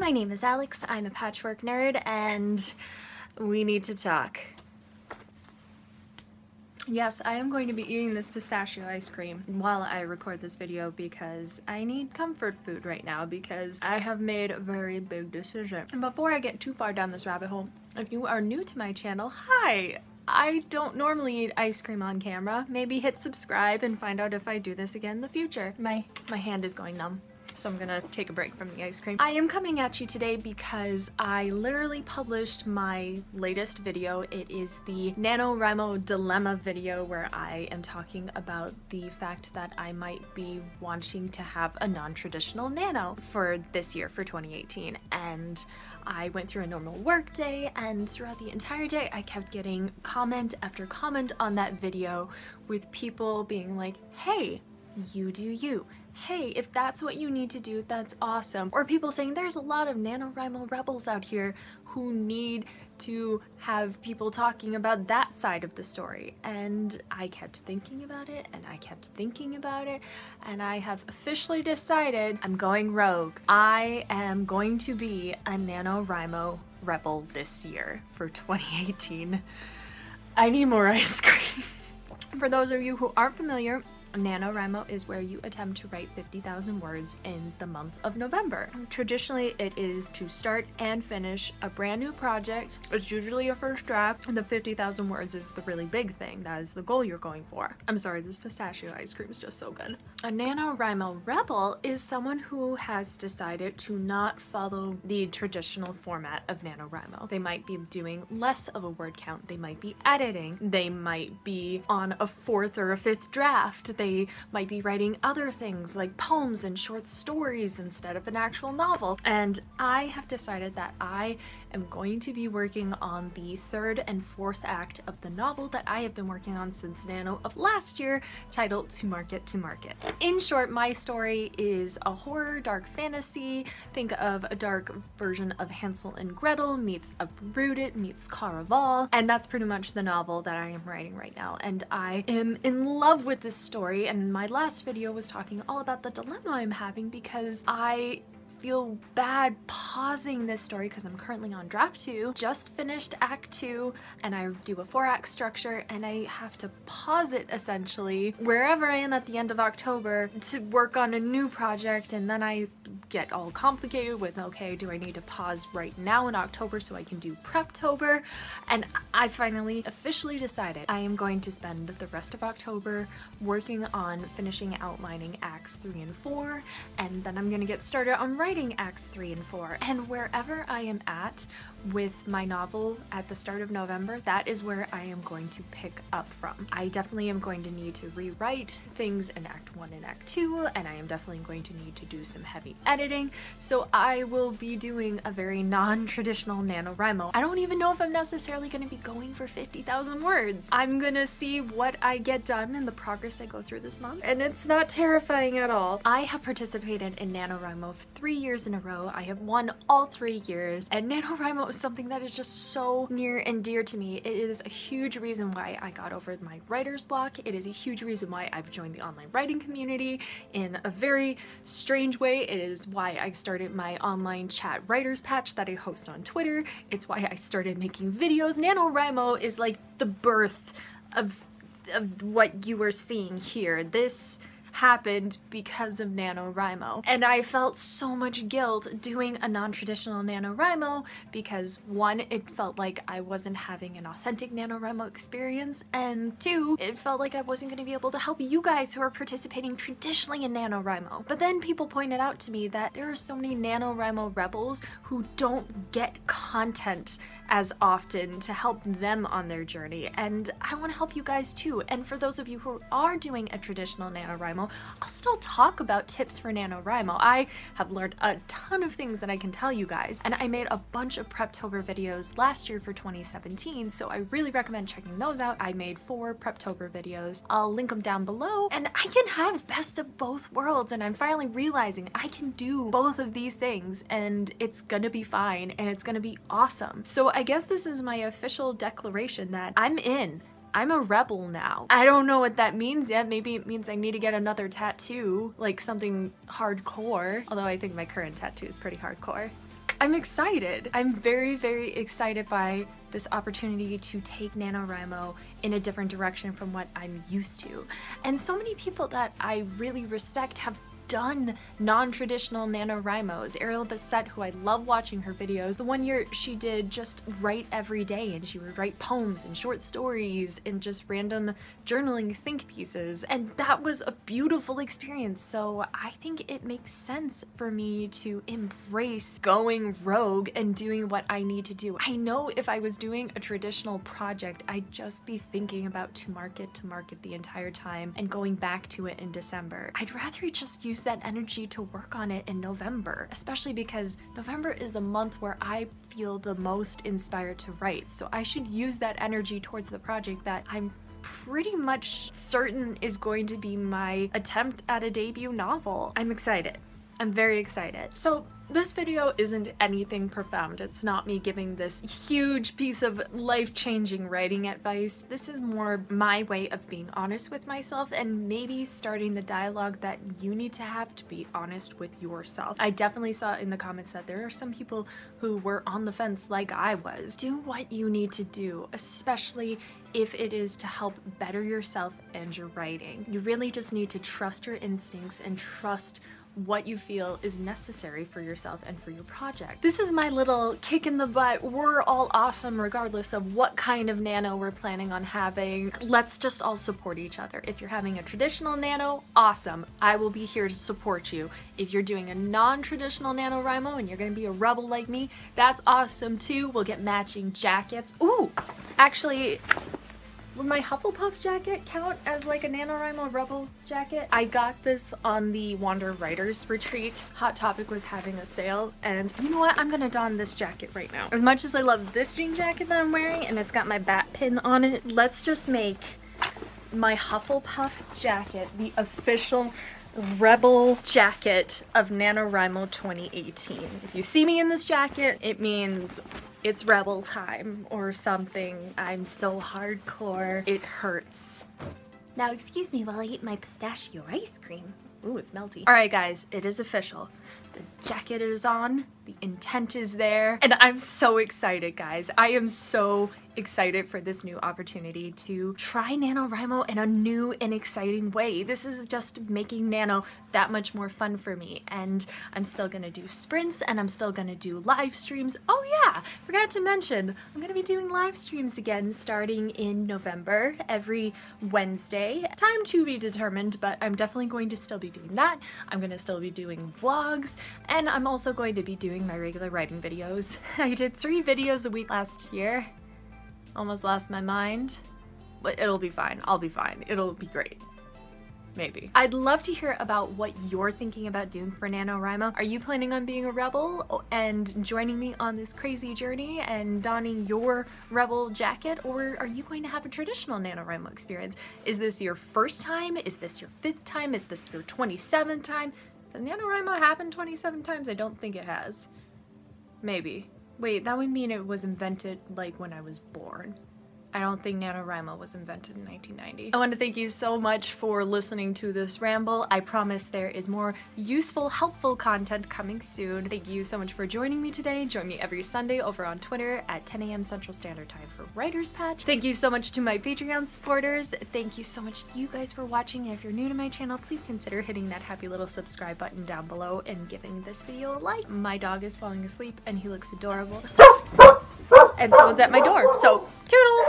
my name is Alex, I'm a patchwork nerd, and we need to talk. Yes, I am going to be eating this pistachio ice cream while I record this video because I need comfort food right now because I have made a very big decision. And before I get too far down this rabbit hole, if you are new to my channel, hi! I don't normally eat ice cream on camera. Maybe hit subscribe and find out if I do this again in the future. My hand is going numb, so I'm gonna take a break from the ice cream. I am coming at you today because I literally published my latest video. It is the Nanowrimo dilemma video where I am talking about the fact that I might be wanting to have a non-traditional nano for this year, for 2018. And I went through a normal work day, and throughout the entire day I kept getting comment after comment on that video with people being like, hey, you do you. Hey, if that's what you need to do, that's awesome. Or people saying there's a lot of Nanowrimo rebels out here who need to have people talking about that side of the story. And I kept thinking about it, and I kept thinking about it, and I have officially decided I'm going rogue. I am going to be a Nanowrimo rebel this year for 2018. I need more ice cream. For those of you who aren't familiar, Nanowrimo is where you attempt to write 50,000 words in the month of November. Traditionally, it is to start and finish a brand new project. It's usually a first draft, and the 50,000 words is the really big thing. That is the goal you're going for. I'm sorry, this pistachio ice cream is just so good. A Nanowrimo rebel is someone who has decided to not follow the traditional format of Nanowrimo. They might be doing less of a word count. They might be editing. They might be on a 4th or a 5th draft. They might be writing other things like poems and short stories instead of an actual novel. And I have decided that I am going to be working on the 3rd and 4th act of the novel that I have been working on since Nano of last year, titled To Market to Market. In short, my story is a horror, dark fantasy. Think of a dark version of Hansel and Gretel meets Uprooted meets Caraval, and that's pretty much the novel that I am writing right now. And I am in love with this story. And my last video was talking all about the dilemma I'm having because I feel bad pausing this story because I'm currently on draft 2, just finished act 2, and I do a 4-act structure, and I have to pause it essentially wherever I am at the end of October to work on a new project. And then I get all complicated with, okay, do I need to pause right now in October so I can do Preptober? And I finally officially decided I am going to spend the rest of October working on finishing outlining acts 3 and 4, and then I'm gonna get started on writing acts 3 and 4. And wherever I am at with my novel at the start of November, that is where I am going to pick up from. I definitely am going to need to rewrite things in act 1 and act 2, and I am definitely going to need to do some heavy editing, so I will be doing a very non-traditional Nanowrimo. I don't even know if I'm necessarily going to be going for 50,000 words. I'm gonna see what I get done and the progress I go through this month, and it's not terrifying at all. I have participated in Nanowrimo for 3 years in a row. I have won all 3 years, and Nanowrimo is something that is just so near and dear to me. It is a huge reason why I got over my writer's block. It is a huge reason why I've joined the online writing community in a very strange way. It is why I started my online chat writers patch that I host on Twitter. It's why I started making videos. Nanowrimo is like the birth of what you are seeing here. This happened because of Nanowrimo, and I felt so much guilt doing a non-traditional Nanowrimo because 1, it felt like I wasn't having an authentic Nanowrimo experience, and 2, it felt like I wasn't going to be able to help you guys who are participating traditionally in Nanowrimo. But then people pointed out to me that there are so many Nanowrimo rebels who don't get content as often to help them on their journey, and I want to help you guys too. And for those of you who are doing a traditional Nanowrimo, I'll still talk about tips for Nanowrimo. I have learned a ton of things that I can tell you guys, and I made a bunch of Preptober videos last year for 2017, so I really recommend checking those out. I made 4 Preptober videos. I'll link them down below, and I can have best of both worlds, and I'm finally realizing I can do both of these things, and it's gonna be fine, and it's gonna be awesome. So I guess this is my official declaration that I'm in. I'm a rebel now. I don't know what that means yet. Maybe it means I need to get another tattoo, like something hardcore. Although I think my current tattoo is pretty hardcore. I'm excited. I'm very, very excited by this opportunity to take Nanowrimo in a different direction from what I'm used to. And so many people that I really respect have done non-traditional NaNoWrimos. Ariel Bassett, who I love watching her videos, the one year she did just write every day, and she would write poems and short stories and just random journaling think pieces, and that was a beautiful experience. So I think it makes sense for me to embrace going rogue and doing what I need to do. I know if I was doing a traditional project, I'd just be thinking about to market the entire time and going back to it in December. I'd rather just use that energy to work on it in November, especially because November is the month where I feel the most inspired to write. So I should use that energy towards the project that I'm pretty much certain is going to be my attempt at a debut novel. I'm excited. I'm very excited. So this video isn't anything profound. It's not me giving this huge piece of life-changing writing advice. This is more my way of being honest with myself and maybe starting the dialogue that you need to have to be honest with yourself. I definitely saw in the comments that there are some people who were on the fence like I was. Do what you need to do, especially if it is to help better yourself and your writing. You really just need to trust your instincts and trust what you feel is necessary for yourself and for your project. This is my little kick in the butt. We're all awesome regardless of what kind of nano we're planning on having. Let's just all support each other. If you're having a traditional nano, awesome. I will be here to support you. If you're doing a non-traditional NaNoWrimo and you're gonna be a rebel like me, that's awesome too. We'll get matching jackets. Ooh, actually, would my Hufflepuff jacket count as like a NaNoWrimo rebel jacket? I got this on the Wander Writers Retreat. Hot Topic was having a sale, and you know what? I'm gonna don this jacket right now. As much as I love this jean jacket that I'm wearing, and it's got my bat pin on it, let's just make my Hufflepuff jacket the official rebel jacket of NaNoWrimo 2018. If you see me in this jacket, it means it's rebel time or something. I'm so hardcore, it hurts. Now excuse me while I eat my pistachio ice cream. Ooh, it's melty. All right guys, it is official. The jacket is on, the intent is there, and I'm so excited, guys. I am so excited for this new opportunity to try NaNoWrimo in a new and exciting way. This is just making Nano that much more fun for me, and I'm still gonna do sprints and I'm still gonna do live streams. Oh yeah, forgot to mention, I'm gonna be doing live streams again starting in November every Wednesday. Time to be determined, but I'm definitely going to still be doing that. I'm gonna still be doing vlogs, and I'm also going to be doing my regular writing videos. I did 3 videos a week last year. Almost lost my mind, but it'll be fine. I'll be fine. It'll be great. Maybe. I'd love to hear about what you're thinking about doing for NaNoWrimo. Are you planning on being a rebel and joining me on this crazy journey and donning your rebel jacket, or are you going to have a traditional NaNoWrimo experience? Is this your first time? Is this your 5th time? Is this your 27th time? Has NaNoWrimo happened 27 times? I don't think it has. Maybe. Wait, that would mean it was invented like when I was born. I don't think NaNoWrimo was invented in 1990. I want to thank you so much for listening to this ramble. I promise there is more useful, helpful content coming soon. Thank you so much for joining me today. Join me every Sunday over on Twitter at 10 a.m. Central Standard Time for Writer's Patch. Thank you so much to my Patreon supporters. Thank you so much to you guys for watching. And if you're new to my channel, please consider hitting that happy little subscribe button down below and giving this video a like. My dog is falling asleep and he looks adorable. And someone's at my door, so toodles!